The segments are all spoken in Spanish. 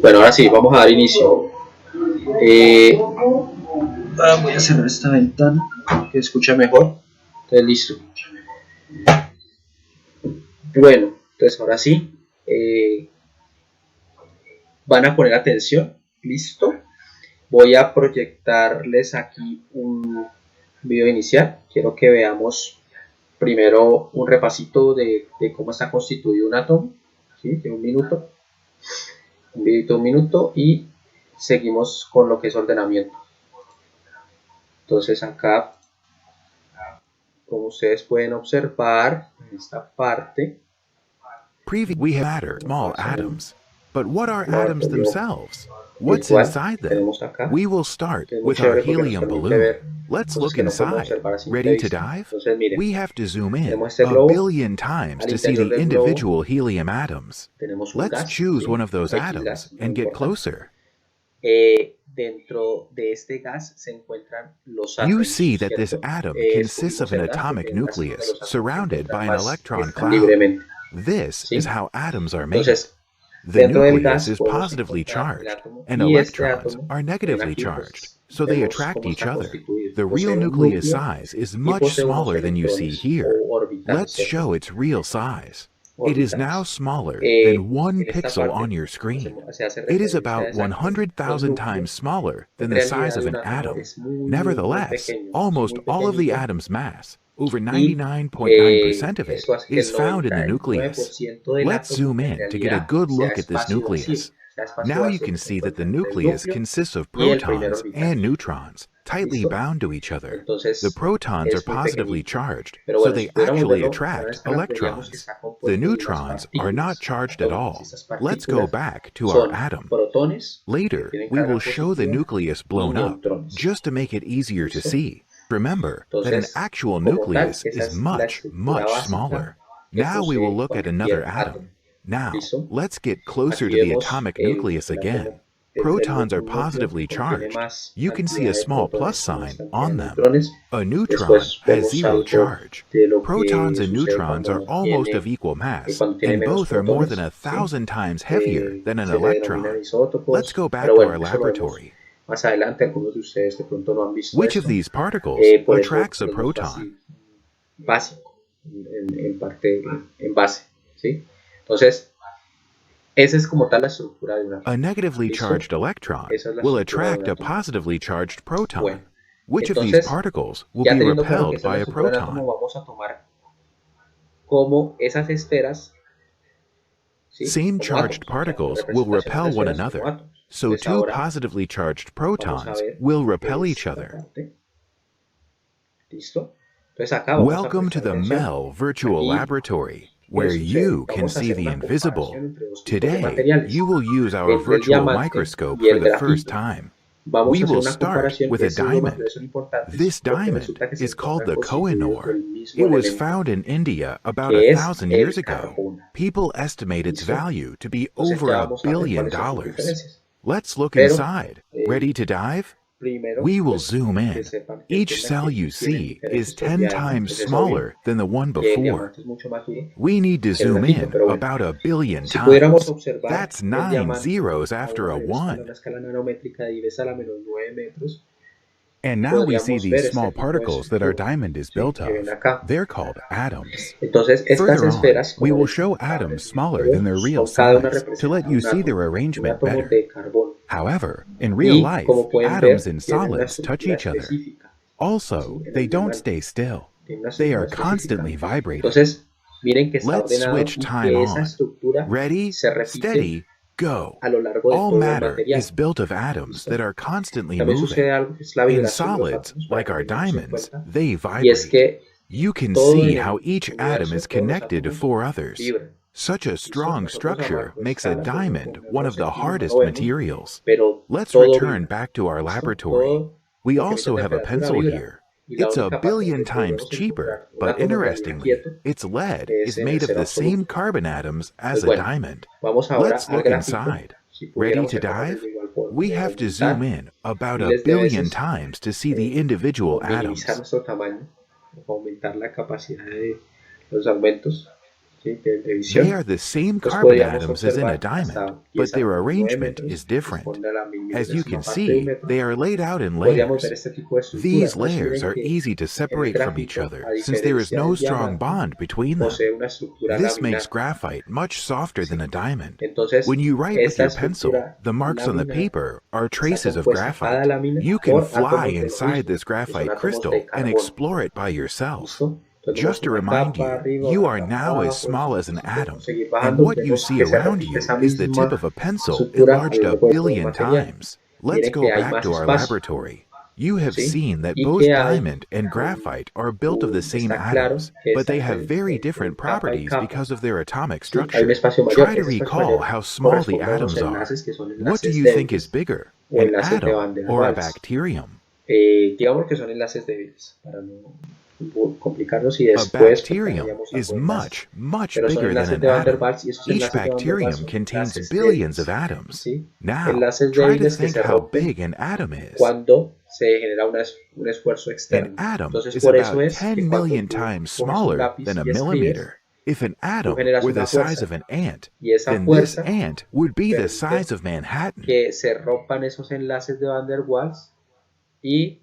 Bueno, ahora sí, vamos a dar inicio. Voy a cerrar esta ventana que escucha mejor. Entonces, listo. Bueno, entonces ahora sí. Van a poner atención. Listo. Voy a proyectarles aquí un video inicial. Quiero que veamos primero un repasito de cómo está constituido un átomo. ¿Sí? De un minuto. Un videito de un minuto y seguimos con lo que es ordenamiento. Entonces acá, como ustedes pueden observar, en esta parte, We have matter, small atoms. But what are atoms themselves? What's inside them? We will start with our helium balloon. Let's look inside. Ready to dive? We have to zoom in a billion times to see the individual helium atoms. Let's choose one of those atoms and get closer. Dentro de este gas se encuentran los átomos. You see that this atom consists of an atomic nucleus surrounded by an electron cloud. This is how atoms are made. The nucleus is positively charged, and electrons are negatively charged, so they attract each other. The real nucleus size is much smaller than you see here. Let's show its real size. It is now smaller than 1 pixel on your screen. It is about 100,000 times smaller than the size of an atom. Nevertheless, almost all of the atom's mass, over 99.9% of it, is found in the nucleus. Let's zoom in to get a good look at this nucleus. Now you can see that the nucleus consists of protons and neutrons, tightly bound to each other. The protons are positively charged, so they actually attract electrons. The neutrons are not charged at all. Let's go back to our atom. Later, we will show the nucleus blown up, just to make it easier to see. Remember that an actual nucleus is much, much smaller. Now we will look at another atom. Now, let's get closer to the atomic nucleus again. Protons are positively charged. You can see a small plus sign on them. A neutron has zero charge. Protons and neutrons are almost of equal mass, and both are more than 1,000 times heavier than an electron. Let's go back to our laboratory. Which of these particles attracts a proton? Entonces, esa es como tal la estructura de una. A negatively charged electron will attract a positively charged proton. Which of these particles will be repelled by a proton? Vamos a tomar como esas esferas. Same charged particles will repel one another, so two positively charged protons will repel each other. Welcome to the MEL Virtual Laboratory, where you can see the invisible. Today, you will use our virtual microscope for the first time. We will start with a diamond. This diamond is called the Kohinoor. It was found in India about 1,000 years ago. People estimate its value to be over $1 billion. Let's look inside. Ready to dive? We will zoom in. Each cell you see is 10 times smaller than the one before. We need to zoom in about 1 billion times. That's 9 zeros after a 1. And now we see these small particles that our diamond is built of. They're called atoms. Further on, we will show atoms smaller than their real size to let you see their arrangement better. However, in real life, atoms and solids touch each other. Also, they don't stay still. They are constantly vibrating. Let's switch time on. Ready, steady, go. All matter is built of atoms that are constantly moving. In solids, like our diamonds, they vibrate. You can see how each atom is connected to 4 others. Such a strong structure makes a diamond one of the hardest materials. Let's return back to our laboratory. We also have a pencil here. It's 1 billion times cheaper, but interestingly, its lead is made of the same carbon atoms as a diamond. Let's look inside. Ready to dive? We have to zoom in about 1 billion times to see the individual atoms. ¿sí? de They visión, are the same pues carbon podíamos atoms as in a observar diamond, hasta but 10 a their la menos 9 arrangement metros, is que different. corresponde a la As you can millonesima parte de un see, metro. they are laid out in Podríamos ver layers. este tipo de estructuras. These No es layers miren are que easy to el separate from each grafito, a other since there is diferencia no del strong diamante, bond between posee them. una estructura This makes laminar. graphite much softer than ¿Sí? a diamond. Entonces, When you write with esta your pencil, estructura the marks on the laminar paper are está traces of compuesta cada graphite. lámina You can por fly átomos de lo inside mismo, this que son graphite átomos de crystal and carbono. explore it by yourself. ¿Listo? Entonces vemos Just to una remind capa you, arriba, you una are capa now as abajo, small as an si podemos atom, seguir and bajando, what you vemos see que se around repite you esa is the tip misma of a pencil estructura a enlarged lo a largo de todo el billion material. times. Let's Miren go que hay back más to our espacio, laboratory. You have ¿sí? seen that Y que both hay diamond and graphite are built of the same está claro atoms, que but está they have very entre different capa y properties capa, because of their atomic ¿sí? Hay un structure. espacio mayor. Try to Ese espacio recall mayor how small the corresponde a unos atoms are. enlaces que son What do enlaces you think is débiles bigger, o an enlaces de atom Van der or a Waals. bacterium? Digamos que son enlaces débiles para no complicarnos y A después pues, bacterium daríamos is algo de enlace. much Pero son bigger than enlaces an de Van der atom. Waals y esos Each enlaces de Van der Waals bacterium son contains enlaces billions of débiles, atoms. ¿sí? Now, Enlaces try to débiles que think se how rompen big an atom is. cuando se genera un esfuerzo An externo. atom Entonces is por eso about es que 10 cuando million tú times coges un smaller lápiz than a y escribes, millimeter. If an tú atom generas were the una size fuerza of an ant, y esa then this fuerza ant would be the permite size of Manhattan. que se rompan esos enlaces de Van der Waals y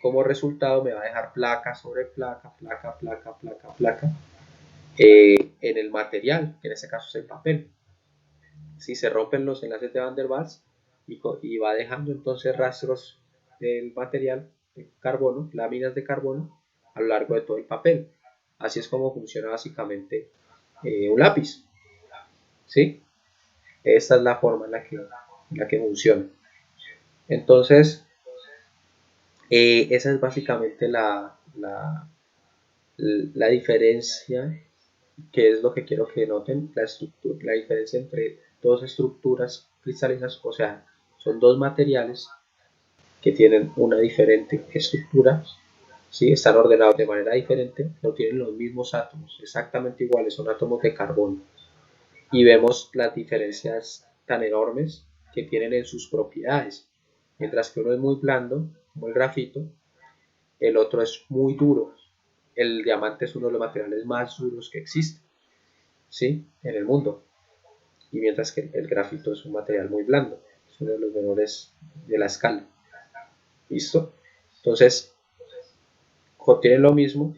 como resultado me va a dejar placa sobre placa, placa, placa, placa, placa en el material, que en este caso es el papel. Si se rompen los enlaces de Van der Waals y va dejando entonces rastros del material de carbono, láminas de carbono, a lo largo de todo el papel. Así es como funciona básicamente un lápiz. ¿Sí? Esta es la forma en la que funciona. Entonces, esa es básicamente la diferencia, que es lo que quiero que noten, la diferencia entre dos estructuras cristalinas, o sea, son dos materiales que tienen una diferente estructura, ¿sí? Están ordenados de manera diferente, no tienen los mismos átomos, exactamente iguales, son átomos de carbono. Y vemos las diferencias tan enormes que tienen en sus propiedades. Mientras que uno es muy blando, como el grafito, el otro es muy duro. El diamante es uno de los materiales más duros que existen, ¿sí? En el mundo. Y mientras que el grafito es un material muy blando, es uno de los menores de la escala. ¿Listo? Entonces, contienen lo mismo,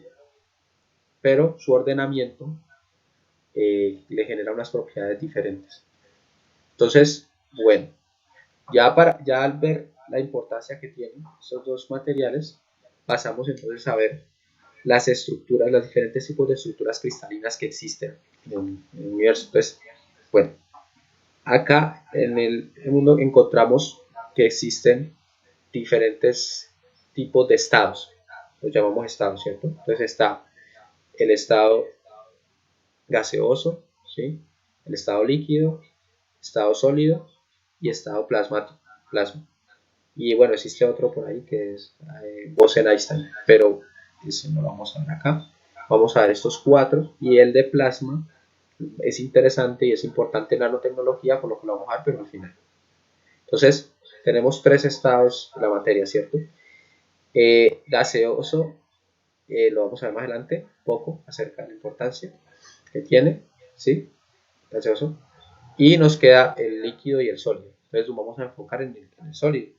pero su ordenamiento le genera unas propiedades diferentes. Entonces, bueno, ya al ver la importancia que tienen estos dos materiales, pasamos entonces a ver las estructuras, los diferentes tipos de estructuras cristalinas que existen en el universo. Entonces, bueno, acá en el mundo encontramos que existen diferentes tipos de estados, los llamamos estados, ¿cierto? Entonces está el estado gaseoso, ¿sí? El estado líquido, estado sólido y estado plasmático, plasma. Y bueno, existe otro por ahí que es Bose-Einstein, pero ese no lo vamos a ver acá. Vamos a ver estos cuatro y el de plasma es interesante y es importante en nanotecnología, por lo que lo vamos a ver, pero al final. Entonces, tenemos tres estados de la materia, ¿cierto? Gaseoso, lo vamos a ver más adelante, poco acerca de la importancia que tiene, ¿sí? Gaseoso. Y nos queda el líquido y el sólido. Entonces, nos vamos a enfocar en el sólido.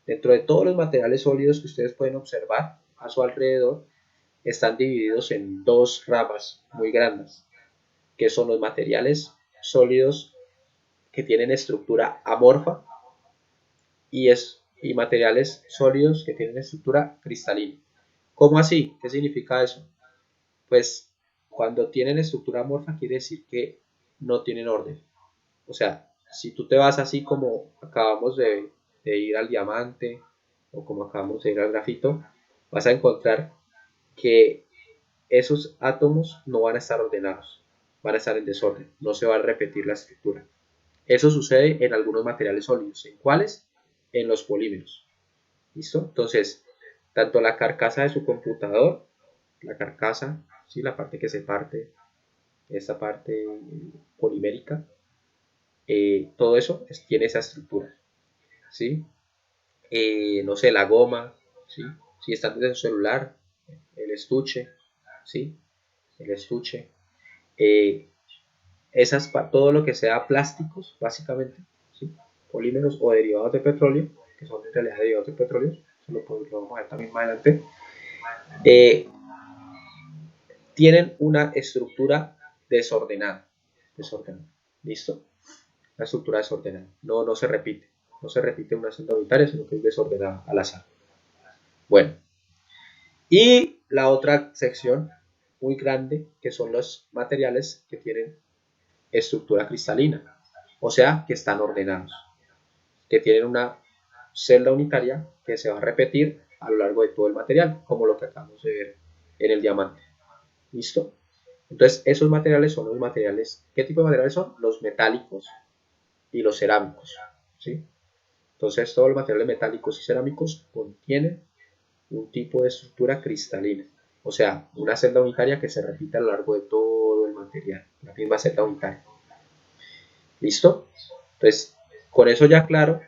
Dentro de todos los materiales sólidos que ustedes pueden observar a su alrededor, están divididos en dos ramas muy grandes, que son los materiales sólidos que tienen estructura amorfa y materiales sólidos que tienen estructura cristalina. ¿Cómo así? ¿Qué significa eso? Pues cuando tienen estructura amorfa quiere decir que no tienen orden. O sea, si tú te vas así como acabamos de ir al diamante o como acabamos de ir al grafito, vas a encontrar que esos átomos no van a estar ordenados, van a estar en desorden, no se va a repetir la estructura. Eso sucede en algunos materiales sólidos. ¿En cuáles? En los polímeros. ¿Listo? Entonces, tanto la carcasa de su computador, la carcasa, ¿sí? La parte que se parte, esta parte polimérica, todo eso tiene esa estructura. ¿Sí? No sé, la goma, ¿sí? Si está en su celular, el estuche, ¿sí? El estuche. todo lo que sea plásticos, básicamente, ¿sí? Polímeros o derivados de petróleo, que son en realidad derivados de petróleo, eso lo vamos a ver también más adelante, tienen una estructura desordenada. ¿Listo? La estructura desordenada. No se repite. No se repite una celda unitaria, sino que es desordenada al azar. Bueno. Y la otra sección muy grande, que son los materiales que tienen estructura cristalina. O sea, que están ordenados. Que tienen una celda unitaria que se va a repetir a lo largo de todo el material, como lo que acabamos de ver en el diamante. ¿Listo? Entonces, esos materiales son los materiales. ¿Qué tipo de materiales son? Los metálicos y los cerámicos. ¿Sí? Entonces, todos los materiales metálicos y cerámicos contienen un tipo de estructura cristalina. O sea, una celda unitaria que se repite a lo largo de todo el material. La misma celda unitaria. ¿Listo? Entonces, con eso ya claro,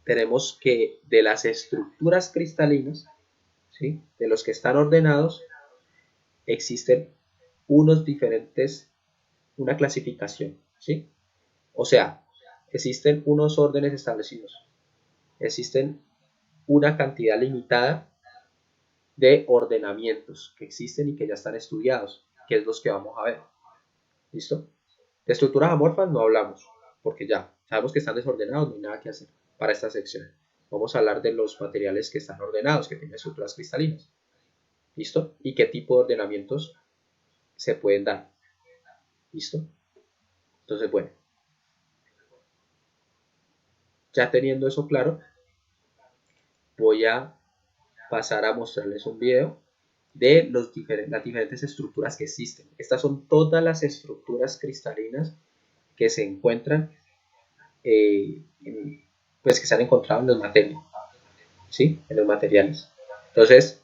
tenemos que de las estructuras cristalinas, ¿sí? De los que están ordenados, existen una clasificación, ¿sí? O sea, existen unos órdenes establecidos, existen una cantidad limitada de ordenamientos que existen y que ya están estudiados, que es los que vamos a ver. ¿Listo? De estructuras amorfas no hablamos, porque ya sabemos que están desordenados, no hay nada que hacer para esta sección. Vamos a hablar de los materiales que están ordenados, que tienen estructuras cristalinas. ¿Listo? Y qué tipo de ordenamientos se pueden dar. ¿Listo? Entonces, bueno. Ya teniendo eso claro, voy a pasar a mostrarles un video de las diferentes estructuras que existen. Estas son todas las estructuras cristalinas que se encuentran, pues que se han encontrado en los materiales, ¿sí? En los materiales. Entonces,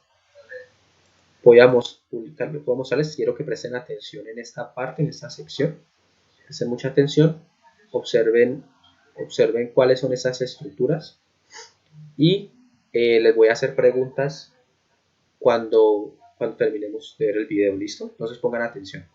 voy a mostrarles, quiero que presten atención en esta parte, en esta sección. Presten mucha atención, observen cuáles son esas estructuras y les voy a hacer preguntas cuando terminemos de ver el video. ¿Listo? Entonces pongan atención.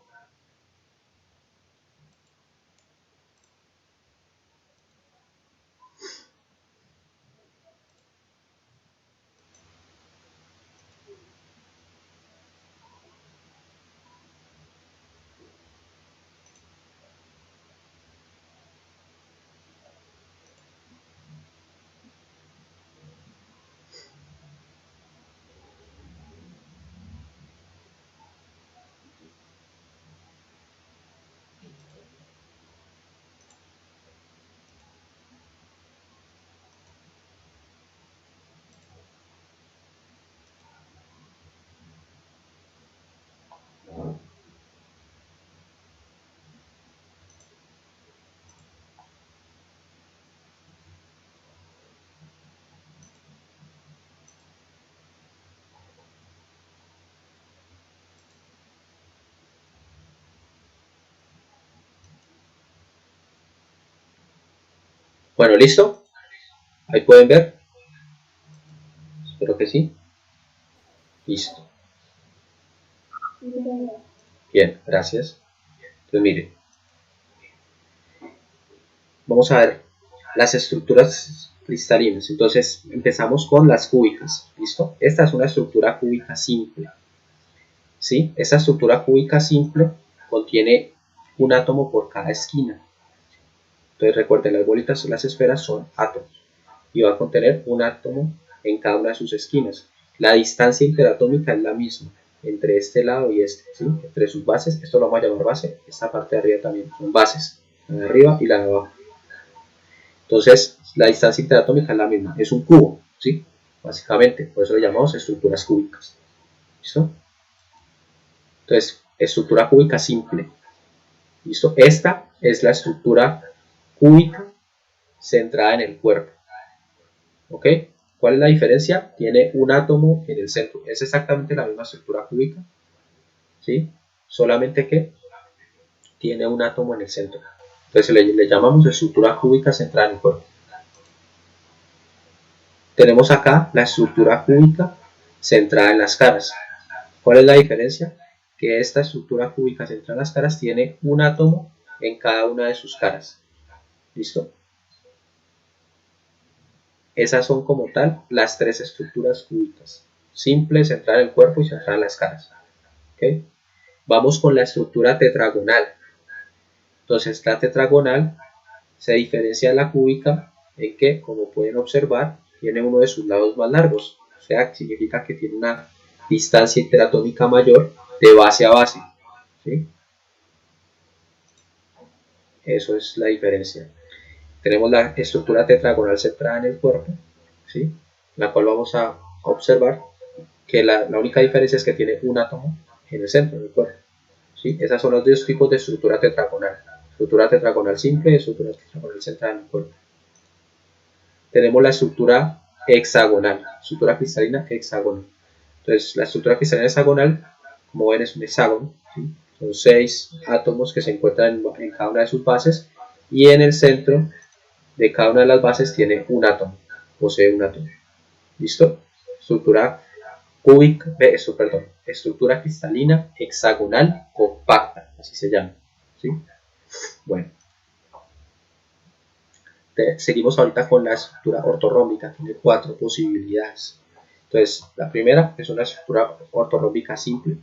Bueno, ¿listo? Ahí pueden ver. Espero que sí. Listo. Bien, gracias. Entonces miren. Vamos a ver las estructuras cristalinas. Entonces empezamos con las cúbicas. ¿Listo? Esta es una estructura cúbica simple. ¿Sí? Esta estructura cúbica simple contiene un átomo por cada esquina. Entonces recuerden, las bolitas, las esferas son átomos y va a contener un átomo en cada una de sus esquinas. La distancia interatómica es la misma entre este lado y este, ¿sí? Entre sus bases. Esto lo vamos a llamar base. Esta parte de arriba también son bases, la de arriba y la de abajo. Entonces la distancia interatómica es la misma, es un cubo, ¿sí? Básicamente, por eso lo llamamos estructuras cúbicas. ¿Listo? Entonces, estructura cúbica simple. ¿Listo? Esta es la estructura cúbica centrada en el cuerpo. ¿Ok? ¿Cuál es la diferencia? Tiene un átomo en el centro. Es exactamente la misma estructura cúbica, ¿sí? Solamente que tiene un átomo en el centro. Entonces le llamamos estructura cúbica centrada en el cuerpo. Tenemos acá la estructura cúbica centrada en las caras. ¿Cuál es la diferencia? que esta estructura cúbica centrada en las caras tiene un átomo en cada una de sus caras. ¿Listo? Esas son como tal las tres estructuras cúbicas. Simple, centrada en el cuerpo y centrada en las caras. ¿Okay? Vamos con la estructura tetragonal. Entonces la tetragonal se diferencia de la cúbica en que, como pueden observar, tiene uno de sus lados más largos. O sea, significa que tiene una distancia interatómica mayor de base a base. ¿Sí? Eso es la diferencia. Tenemos la estructura tetragonal centrada en el cuerpo, ¿sí? La cual vamos a observar que la única diferencia es que tiene un átomo en el centro del cuerpo. ¿Sí? Esos son los dos tipos de estructura tetragonal. Estructura tetragonal simple y estructura tetragonal centrada en el cuerpo. Tenemos la estructura hexagonal, estructura cristalina hexagonal. Entonces, la estructura cristalina hexagonal, como ven, es un hexágono, ¿sí? Son 6 átomos que se encuentran en cada una de sus bases, y en el centro de cada una de las bases tiene un átomo, posee un átomo. ¿Listo? Estructura cúbica, estructura cristalina hexagonal compacta, así se llama. ¿Sí? Bueno. Seguimos ahorita con la estructura ortorrómbica, tiene 4 posibilidades. Entonces, la primera es una estructura ortorrómbica simple.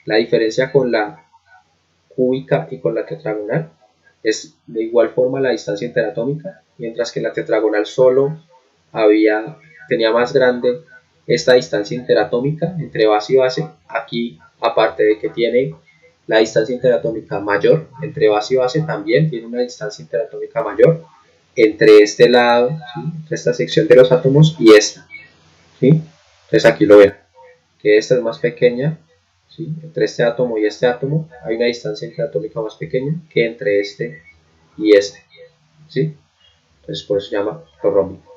La diferencia con la cúbica y con la tetragonal es de igual forma la distancia interatómica, mientras que la tetragonal solo tenía más grande esta distancia interatómica entre base y base. Aquí, aparte de que tiene la distancia interatómica mayor entre base y base, también tiene una distancia interatómica mayor entre este lado, ¿sí? Entre esta sección de los átomos y esta, ¿sí? Entonces aquí lo ven, que esta es más pequeña, ¿sí? Entre este átomo y este átomo hay una distancia interatómica más pequeña que entre este y este, ¿sí? Entonces por eso se llama ortorrómbica.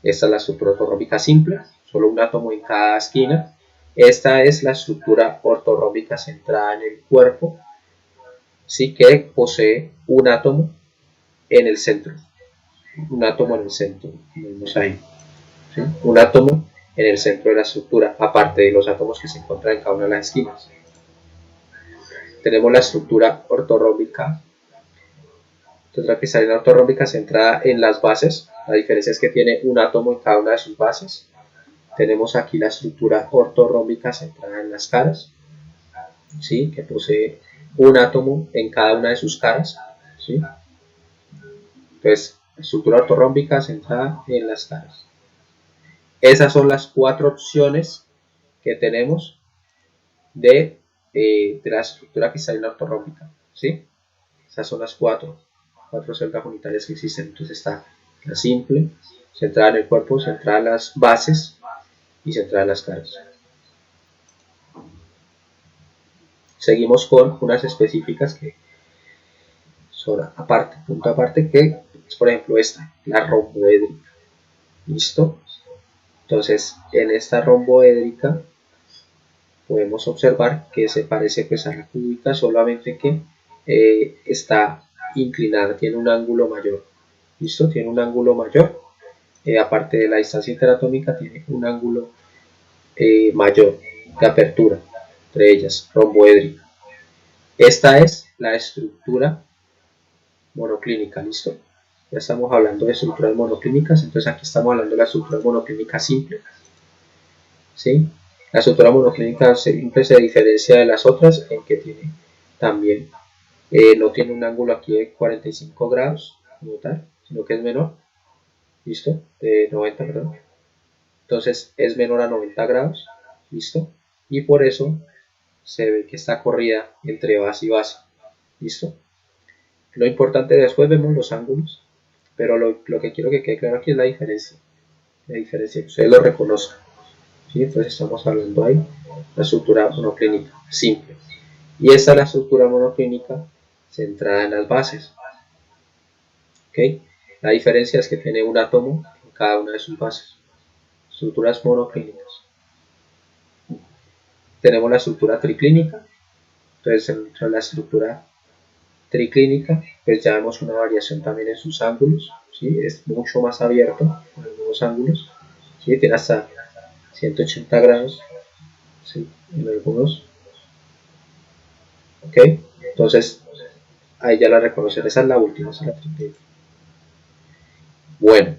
Esta es la estructura ortorrómbica simple, solo un átomo en cada esquina. Esta es la estructura ortorrómbica centrada en el cuerpo, ¿sí? Que posee un átomo en el centro. Un átomo en el centro, vemos ahí, ¿sí? Un átomo en el centro de la estructura, aparte de los átomos que se encuentran en cada una de las esquinas. Tenemos la estructura ortorrómbica, tetracristalina ortorrómbica centrada en las bases. La diferencia es que tiene un átomo en cada una de sus bases. Tenemos aquí la estructura ortorrómbica centrada en las caras, ¿sí? Que posee un átomo en cada una de sus caras, ¿sí? Entonces, estructura ortorrómbica centrada en las caras. Esas son las 4 opciones que tenemos de la estructura cristalina ortorrómbica, ¿sí? Esas son las 4 celdas unitarias que existen. Entonces está la simple, centrada en el cuerpo, centrada en las bases y centrada en las caras. Seguimos con unas específicas que son aparte, punto aparte, que es por ejemplo esta, la romboédrica. ¿Listo? Entonces, en esta romboédrica podemos observar que se parece pues a la cúbica, solamente que está inclinada, tiene un ángulo mayor. ¿Listo? Tiene un ángulo mayor. Aparte de la distancia interatómica, tiene un ángulo mayor de apertura, entre ellas, romboédrica. Esta es la estructura monoclínica, ¿listo? Ya estamos hablando de estructuras monoclínicas, entonces aquí estamos hablando de la estructura monoclínica simple, ¿sí? La estructura monoclínica simple se diferencia de las otras en que tiene también, no tiene un ángulo aquí de 45 grados como tal, sino que es menor, ¿listo? De 90, perdón. Entonces es menor a 90 grados, ¿listo? Y por eso se ve que está corrida entre base y base, ¿listo? Lo importante, después vemos los ángulos, pero lo que quiero que quede claro aquí es la diferencia, que ustedes lo reconozcan, ¿sí? Entonces estamos hablando ahí de la estructura monoclínica simple, y esta es la estructura monoclínica centrada en las bases, ¿ok? La diferencia es que tiene un átomo en cada una de sus bases, estructuras monoclínicas. Tenemos la estructura triclínica, entonces dentro de la estructura triclínica pues ya vemos una variación también en sus ángulos, ¿sí? Es mucho más abierto en algunos ángulos, ¿sí? Tiene hasta 180 grados, ¿sí? En algunos, ¿Ok? Entonces, ahí ya la reconocen. Esa es la última, esa es la primera. Bueno,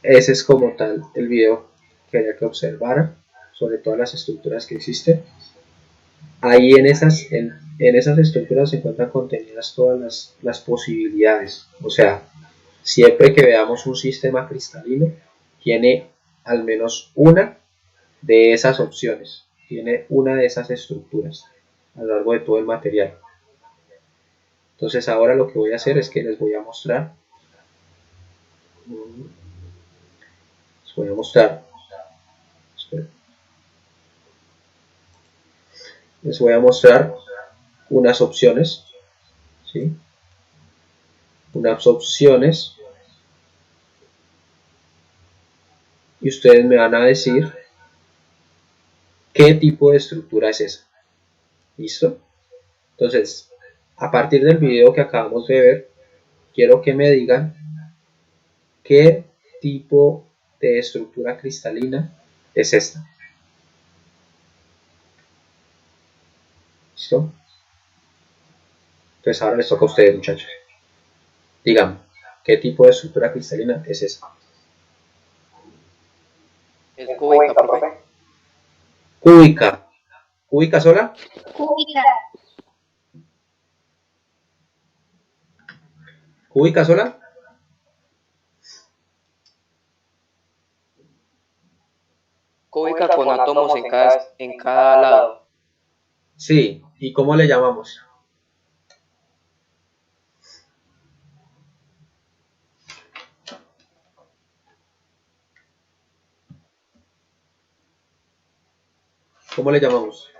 ese es como tal el video que quería que observaran sobre todas las estructuras que existen. Ahí en esas estructuras se encuentran contenidas todas las posibilidades. O sea, siempre que veamos un sistema cristalino, tiene al menos una de esas opciones, tiene una de esas estructuras a lo largo de todo el material. Entonces ahora lo que voy a hacer es que les voy a mostrar unas opciones, ¿sí? Unas opciones, y ustedes me van a decir qué tipo de estructura es esa. ¿Listo? Entonces, a partir del video que acabamos de ver, quiero que me digan qué tipo de estructura cristalina es esta. ¿Listo? Entonces ahora les toca a ustedes, muchachos. Díganme, ¿qué tipo de estructura cristalina es esa? Es cúbica, profe. Cúbica. ¿Cúbica sola? Cúbica. ¿Cúbica sola? Cúbica con átomos en cada lado. Sí, ¿y cómo le llamamos? ¿Cómo le llamamos?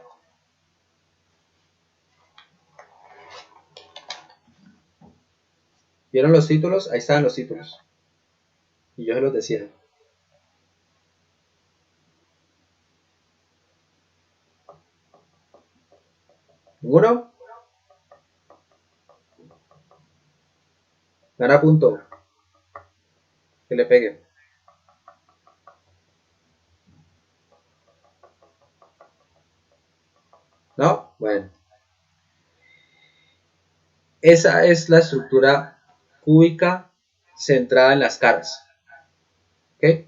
¿Vieron los títulos? Ahí estaban los títulos. Y yo se los decía. ¿Ninguno? Gana punto. Que le pegue. ¿No? Bueno. Esa es la estructura cúbica centrada en las caras. ¿Ok?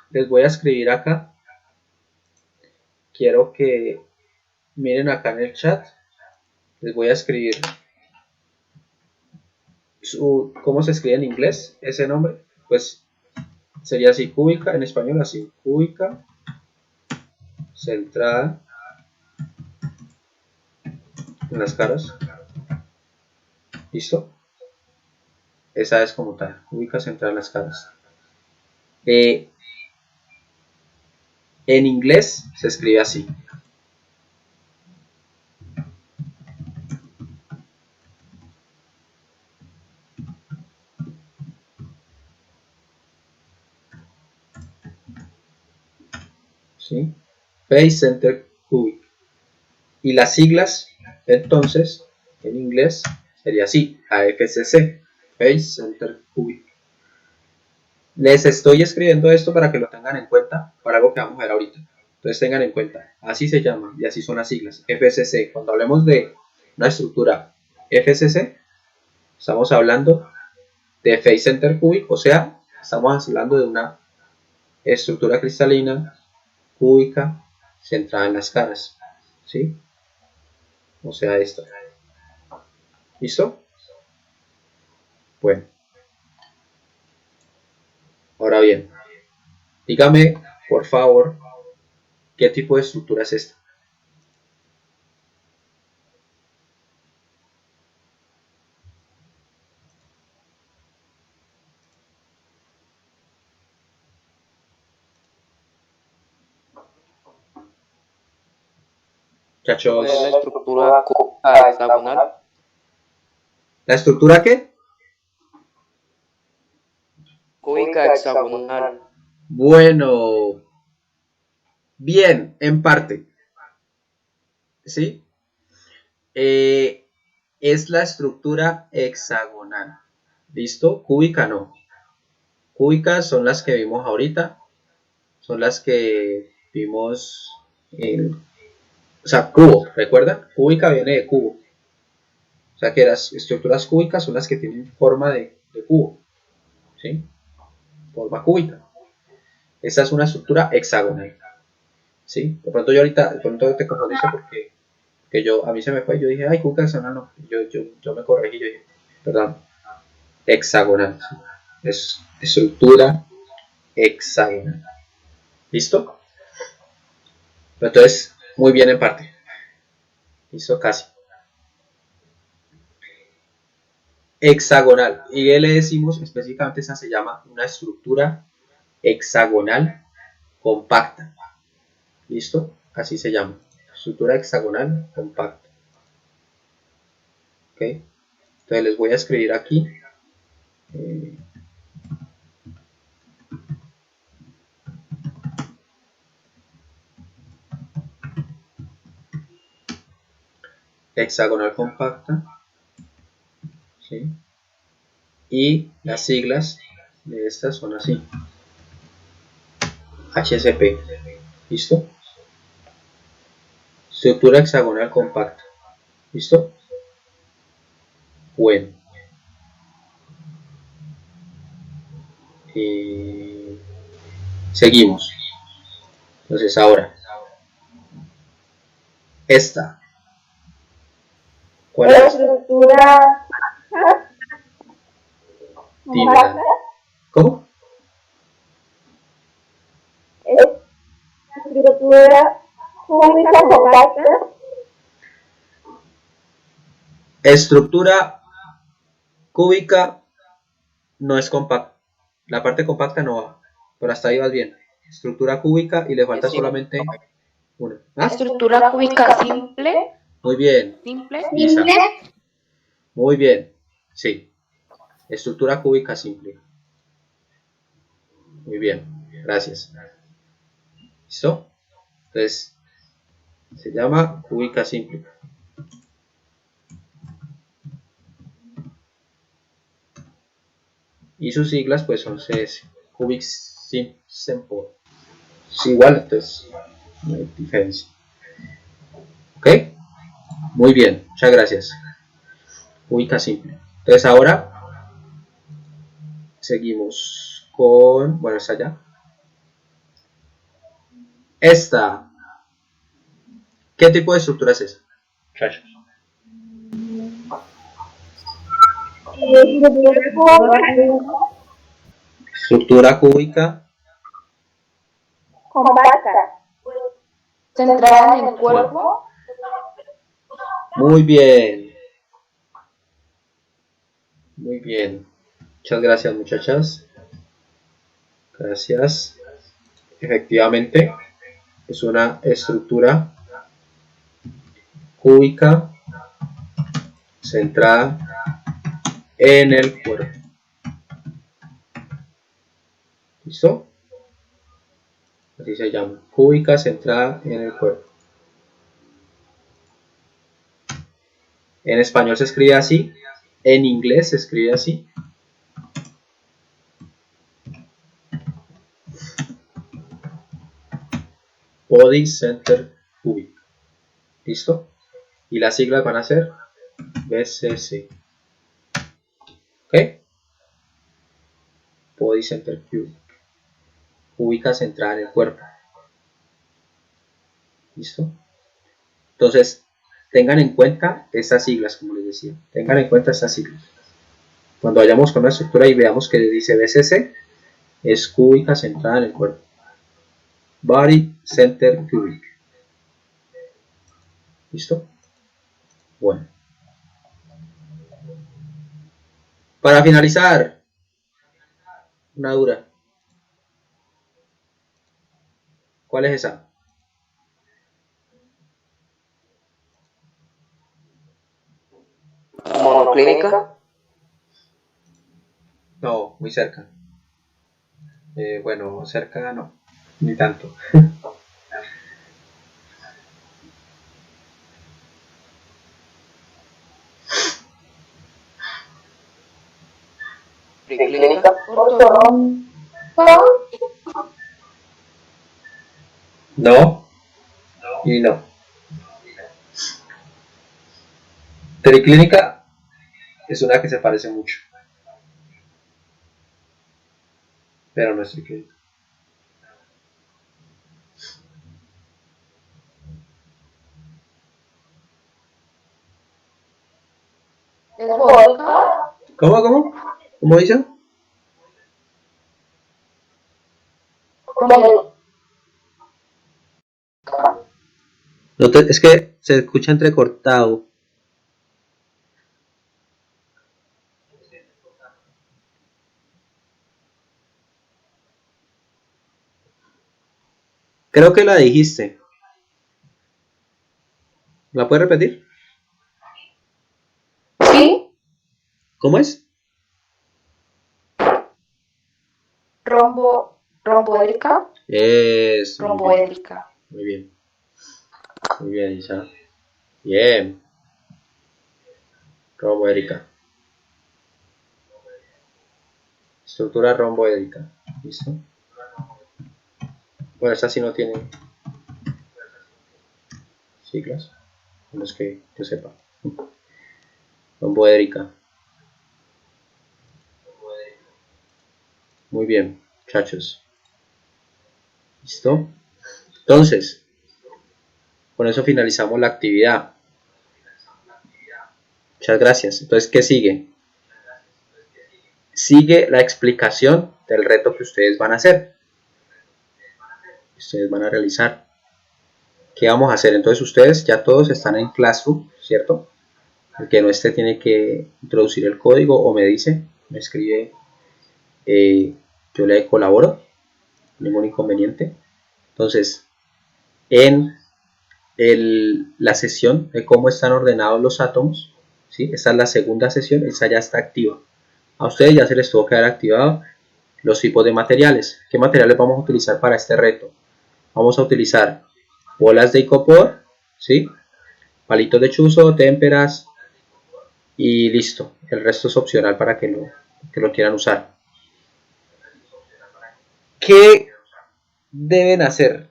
Les voy a escribir acá. Quiero que miren acá en el chat. Les voy a escribir cómo se escribe en inglés ese nombre. Pues sería así, cúbica, en español así, cúbica centrada en las caras. ¿Listo? Esa es como tal, cúbica centrada en las caras. En inglés se escribe así. ¿Sí? Face Center Cubic. Y las siglas, entonces, en inglés sería así, AFCC, Face Center Cubic. Les estoy escribiendo esto para que lo tengan en cuenta para algo que vamos a ver ahorita. Entonces tengan en cuenta, así se llama y así son las siglas, FCC. Cuando hablemos de una estructura FCC, estamos hablando de Face Center Cubic, o sea, estamos hablando de una estructura cristalina cúbica centrada en las caras, ¿sí? O sea, esto. ¿Listo? Bueno. Ahora bien, dígame, por favor, ¿qué tipo de estructura es esta? Muchachos. ¿Es la estructura cúbica hexagonal? ¿La estructura qué? Cúbica hexagonal. Bueno, bien, en parte. ¿Sí? Es la estructura hexagonal. ¿Listo? Cúbica no. Cúbicas son las que vimos ahorita. Son las que vimos O sea, cubo, ¿recuerdan? Cúbica viene de cubo. O sea que las estructuras cúbicas son las que tienen forma de cubo. ¿Sí? Forma cúbica. Esta es una estructura hexagonal. ¿Sí? De pronto yo ahorita, de pronto te confundiste porque a mí se me fue, yo dije, ay, cúbica hexagonal no. Yo me corregí, yo dije, perdón, hexagonal. Es estructura hexagonal. ¿Listo? Pero entonces, muy bien en parte. ¿Listo? Casi. Hexagonal. Y le decimos, específicamente esa se llama una estructura hexagonal compacta. ¿Listo? Así se llama. Estructura hexagonal compacta. ¿Ok? Entonces les voy a escribir aquí. Hexagonal compacta. ¿Sí? Y las siglas de estas son así. HCP. ¿Listo? Estructura hexagonal compacta. ¿Listo? Bueno. Seguimos. Entonces ahora. Esta. ¿Cuál es? La estructura compacta. ¿Cómo? Estructura cúbica compacta. Estructura cúbica no es compacta. La parte compacta no va. Pero hasta ahí vas bien. Estructura cúbica y le falta solamente una. ¿Ah? Estructura cúbica simple. Muy bien. Simple. Isa. Muy bien. Sí. Estructura cúbica simple. Muy bien. Gracias. ¿Listo? Entonces, se llama cúbica simple. Y sus siglas pues son CS. Cubic Simple. Es igual, entonces no hay diferencia. ¿Ok? Muy bien. Muchas gracias. Cúbica simple. Entonces ahora seguimos con... Bueno, está allá. Esta. ¿Qué tipo de estructura es esa? Muchachos. Estructura cúbica compacta. Centrada en el cuerpo. Muy bien. Muy bien. Muchas gracias, muchachas. Gracias. Efectivamente, es una estructura cúbica centrada en el cuerpo. ¿Listo? Así se llama. Cúbica centrada en el cuerpo. En español se escribe así. En inglés se escribe así. Body Center Cubic. ¿Listo? Y las siglas van a ser BCC. ¿Ok? Body Center Cubic. Cúbica centrada en el cuerpo. ¿Listo? Entonces, tengan en cuenta estas siglas, como les decía. Tengan en cuenta estas siglas. Cuando vayamos con una estructura y veamos que dice BCC, es cúbica centrada en el cuerpo. Body Center Cubic. ¿Listo? Bueno. Para finalizar, una dura. ¿Cuál es esa? Monoclínica. No, muy cerca. Bueno, cerca no, ni tanto. Clínica. No y no. Triclínica es una que se parece mucho, pero no es triclínica. ¿Es vodka? ¿Cómo? ¿Cómo dice? Es que se escucha entrecortado. Creo que la dijiste. ¿La puedes repetir? Sí. ¿Cómo es? Romboédrica. Es. Romboédrica. Muy bien. Muy bien, Isa. Bien. Romboédrica. Estructura romboédrica. ¿Listo? Bueno, esta sí no tiene siglas. No es que yo sepa. Romboédrica. Muy bien, muchachos. ¿Listo? Entonces, con eso finalizamos la actividad. Muchas gracias. Entonces, ¿qué sigue? Sigue la explicación del reto que ustedes van a hacer. Ustedes van a realizar. ¿Qué vamos a hacer? Entonces, ustedes ya todos están en Classroom, ¿cierto? El que no esté tiene que introducir el código o me dice, me escribe, yo le colaboro, ningún inconveniente. Entonces, en la sesión de cómo están ordenados los átomos, ¿sí? Esta es la segunda sesión, esa ya está activa. A ustedes ya se les tuvo que haber activado los tipos de materiales. ¿Qué materiales vamos a utilizar para este reto? Vamos a utilizar bolas de icopor, ¿sí? Palitos de chuzo, témperas y listo. El resto es opcional para que lo quieran usar. ¿Qué deben hacer?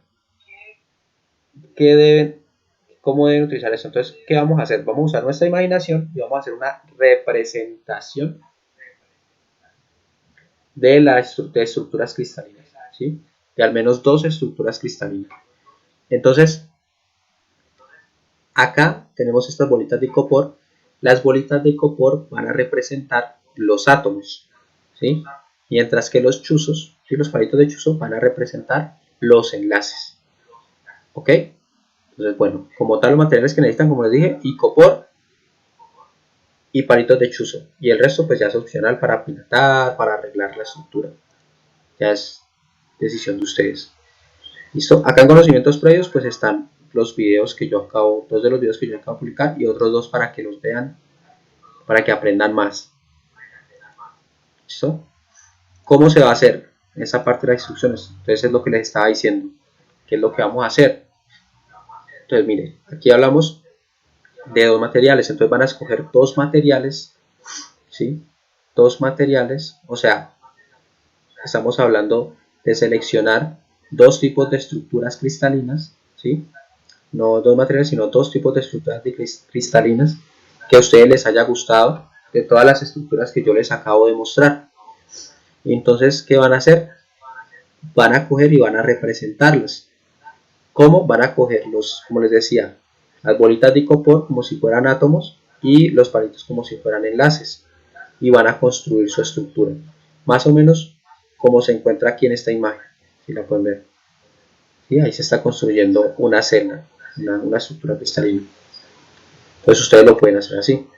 ¿Cómo deben utilizar esto? Entonces, ¿qué vamos a hacer? Vamos a usar nuestra imaginación y vamos a hacer una representación de estructuras cristalinas, ¿sí? De al menos 2 estructuras cristalinas. Entonces, acá tenemos estas bolitas de icopor. Las bolitas de icopor van a representar los átomos, ¿sí? Mientras que los chuzos, ¿sí? Los palitos de chuzo van a representar los enlaces. ¿Ok? Entonces, bueno, como tal, los materiales que necesitan, como les dije, icopor y palitos de chuzo. Y el resto, pues ya es opcional para pintar, para arreglar la estructura. Ya es decisión de ustedes. ¿Listo? Acá en conocimientos previos, pues están los videos que yo acabo, 2 de los videos que yo acabo de publicar y otros 2 para que los vean, para que aprendan más. ¿Listo? ¿Cómo se va a hacer esa parte de las instrucciones? Entonces es lo que les estaba diciendo, qué es lo que vamos a hacer. Entonces miren, aquí hablamos de 2 materiales, entonces van a escoger 2 materiales, ¿sí? 2 materiales, o sea, estamos hablando de seleccionar 2 tipos de estructuras cristalinas, ¿sí? No 2 materiales, sino 2 tipos de estructuras cristalinas que a ustedes les haya gustado de todas las estructuras que yo les acabo de mostrar. Y entonces, ¿qué van a hacer? Van a coger y van a representarlas. ¿Cómo? Van a coger como les decía, las bolitas de icopor como si fueran átomos y los palitos como si fueran enlaces. Y van a construir su estructura. Más o menos como se encuentra aquí en esta imagen. Si la pueden ver. ¿Sí? Ahí se está construyendo una celda, una estructura cristalina. Entonces ustedes lo pueden hacer así,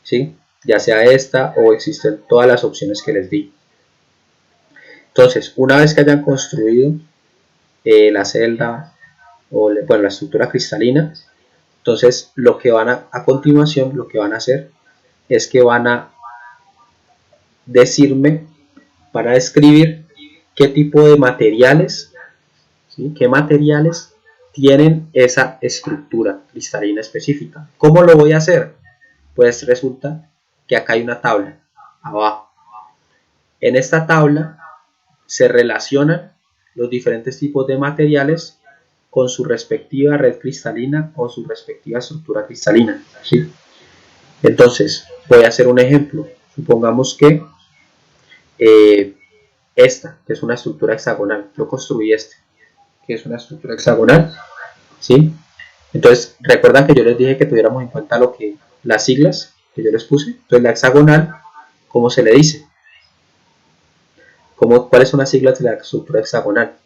¿sí? Ya sea esta o existen todas las opciones que les di. Entonces, una vez que hayan construido la celda o la estructura cristalina, entonces lo que van a continuación, lo que van a hacer es que van a decirme, para describir qué tipo de materiales, ¿sí? Qué materiales tienen esa estructura cristalina específica. ¿Cómo lo voy a hacer? Pues resulta que acá hay una tabla abajo. En esta tabla se relacionan los diferentes tipos de materiales con su respectiva red cristalina o su respectiva estructura cristalina, ¿sí? Entonces, voy a hacer un ejemplo. Supongamos que esta, que es una estructura hexagonal, yo construí que es una estructura hexagonal, ¿sí? Entonces, recuerdan que yo les dije que tuviéramos en cuenta las siglas que yo les puse. Entonces, la hexagonal, ¿cómo se le dice? ¿Cuáles son las siglas de la estructura hexagonal?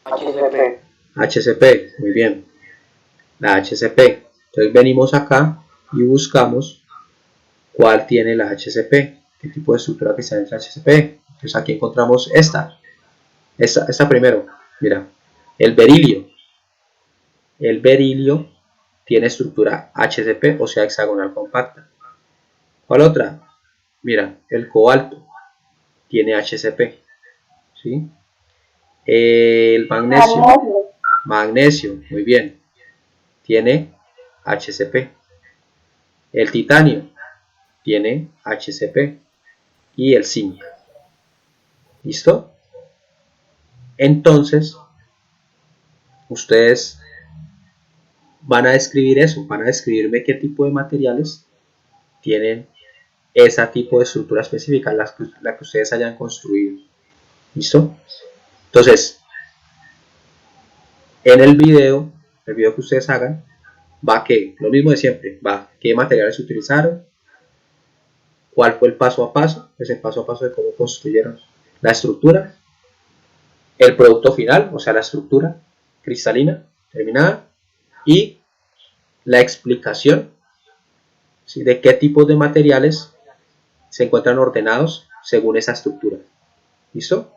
HCP. HCP, muy bien. La HCP. Entonces venimos acá y buscamos cuál tiene la HCP, qué tipo de estructura que está en la HCP. Entonces aquí encontramos esta primero. Mira, el berilio. El berilio tiene estructura HCP, o sea, hexagonal compacta. ¿Cuál otra? Mira, el cobalto tiene HCP, ¿sí? El magnesio, muy bien, tiene HCP. El titanio tiene HCP y el zinc. ¿Listo? Entonces, ustedes van a describir eso, van a describirme qué tipo de materiales tienen ese tipo de estructura específica, la que ustedes hayan construido. ¿Listo? Entonces, en el video que ustedes hagan, va que, lo mismo de siempre, va qué materiales utilizaron, cuál fue el paso a paso, ese paso a paso de cómo construyeron la estructura, el producto final, o sea, la estructura cristalina terminada, y la explicación, ¿sí?, de qué tipos de materiales se encuentran ordenados según esa estructura. ¿Listo?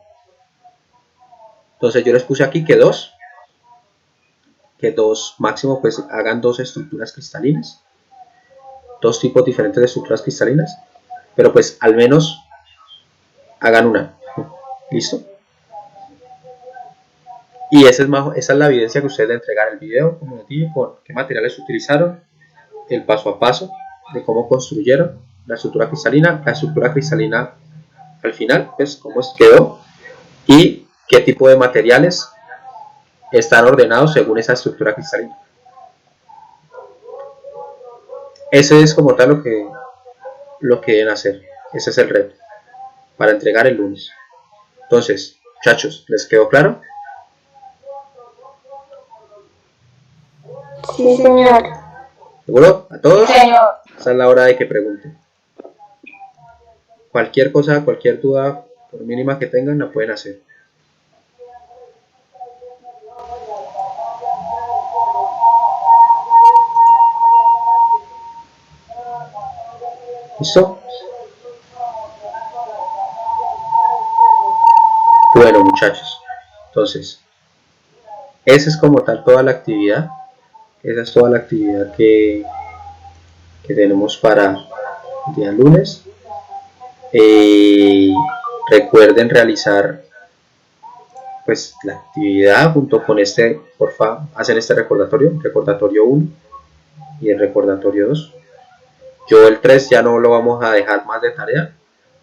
Entonces yo les puse aquí que dos máximo, pues hagan dos estructuras cristalinas, dos tipos diferentes de estructuras cristalinas, pero pues al menos hagan una. ¿Listo? Y esa es la evidencia que ustedes le entregan el video, como les dije, con qué materiales utilizaron, el paso a paso de cómo construyeron la estructura cristalina al final, pues cómo quedó, y qué tipo de materiales están ordenados según esa estructura cristalina. Ese es como tal lo que deben hacer. Ese es el reto para entregar el lunes. Entonces, muchachos, ¿les quedó claro? Sí, señor. ¿Seguro? ¿A todos? Sí, señor. Esa es la hora de que pregunten. Cualquier cosa, cualquier duda, por mínima que tengan, la pueden hacer. ¿Listo? Bueno, muchachos, entonces, esa es como tal toda la actividad. Esa es toda la actividad que tenemos para el día lunes. Recuerden realizar pues la actividad junto con porfa, hacen este recordatorio 1 y el recordatorio 2. Yo el 3 ya no lo vamos a dejar más de tarea,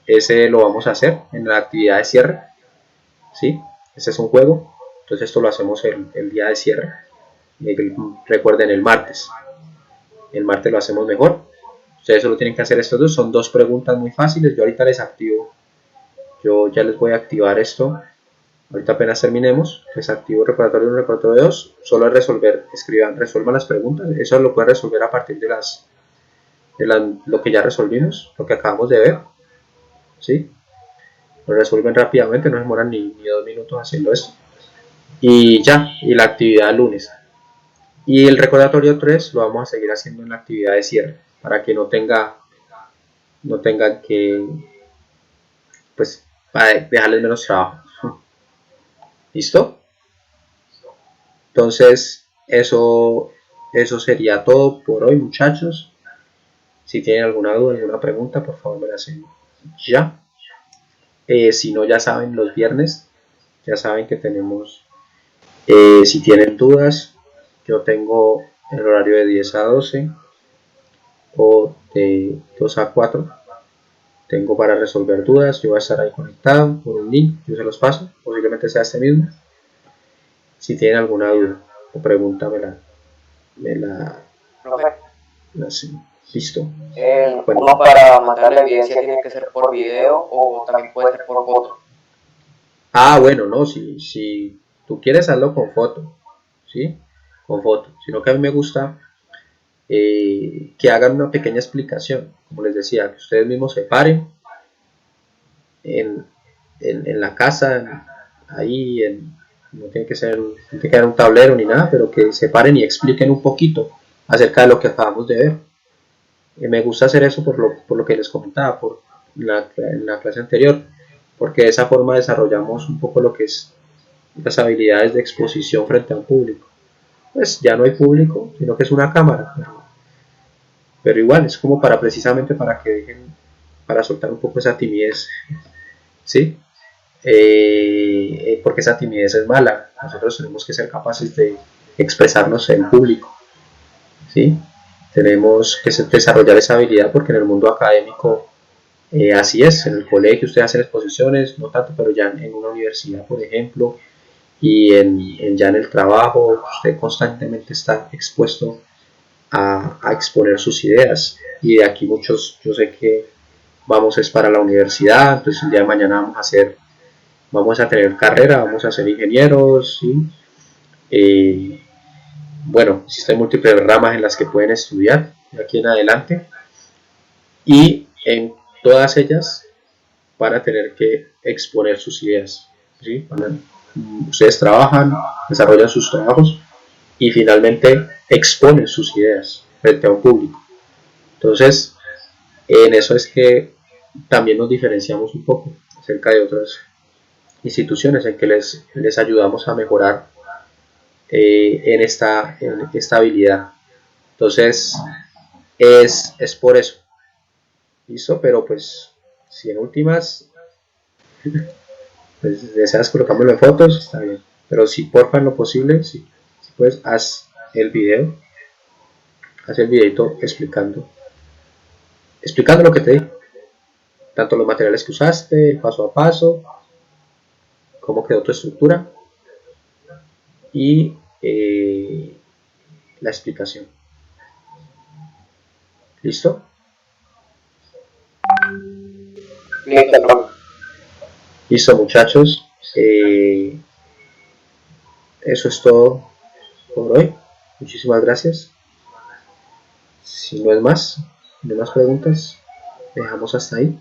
ese lo vamos a hacer en la actividad de cierre, ¿sí? Este es un juego, entonces esto lo hacemos el día de cierre. Recuerden el martes lo hacemos mejor. Ustedes solo tienen que hacer estos dos, son dos preguntas muy fáciles. Yo ahorita les activo, yo ya les voy a activar esto. Ahorita apenas terminemos, les activo el recordatorio 1 y el recordatorio 2. Solo es resuelvan las preguntas. Eso lo pueden resolver a partir de lo que ya resolvimos, lo que acabamos de ver, ¿sí? Lo resuelven rápidamente, no demoran ni 2 minutos haciendo esto. Y ya, y la actividad del lunes. Y el recordatorio 3 lo vamos a seguir haciendo en la actividad de cierre, para que no tengan que, pues, para dejarles menos trabajo. ¿Listo? Entonces, eso sería todo por hoy, muchachos. Si tienen alguna duda, alguna pregunta, por favor me la hacen ya. Si no, ya saben, los viernes, ya saben que tenemos, si tienen dudas, yo tengo el horario de 10 a 12 o de 2 a 4. Tengo para resolver dudas, yo voy a estar ahí conectado por un link, yo se los paso, posiblemente sea este mismo. Si tienen alguna duda o pregunta, me la me la... Profe, listo. Bueno. ¿Uno para mandar la evidencia tiene que ser por video o también puede ser por foto? Ah, bueno, no, si tú quieres hazlo con foto, ¿sí? Con foto, sino que a mí me gusta que hagan una pequeña explicación, como les decía, que ustedes mismos se paren en la casa, ahí, no tiene que ser, no tiene que haber un tablero ni nada, pero que se paren y expliquen un poquito acerca de lo que acabamos de ver. Me gusta hacer eso por lo que les comentaba en la clase anterior, porque de esa forma desarrollamos un poco lo que es las habilidades de exposición frente a un público. Pues ya no hay público, sino que es una cámara, pero igual es como para precisamente para que dejen, para soltar un poco esa timidez, ¿sí? Porque esa timidez es mala, nosotros tenemos que ser capaces de expresarnos en público, ¿sí? Tenemos que desarrollar esa habilidad porque en el mundo académico así es, en el colegio usted hace exposiciones, no tanto, pero ya en una universidad, por ejemplo, y ya en el trabajo, usted constantemente está expuesto a exponer sus ideas. Y de aquí muchos, yo sé que vamos es para la universidad, entonces el día de mañana vamos a tener carrera, vamos a ser ingenieros, ¿sí? Bueno, existen múltiples ramas en las que pueden estudiar de aquí en adelante y en todas ellas van a tener que exponer sus ideas, ¿sí? Ustedes trabajan, desarrollan sus trabajos y finalmente exponen sus ideas frente a un público. Entonces, en eso es que también nos diferenciamos un poco acerca de otras instituciones en que les ayudamos a mejorar en esta habilidad. Entonces, es por eso. ¿Listo? Pero pues, si en últimas pues, deseas colocármelo en fotos, está bien. Pero si porfa en lo posible, si puedes, haz el videito explicando lo que te di. Tanto los materiales que usaste, el paso a paso, cómo quedó tu estructura y la explicación. ¿Listo? Listo, muchachos. Eso es todo por hoy. Muchísimas gracias. Si no es más, no hay más preguntas, dejamos hasta ahí.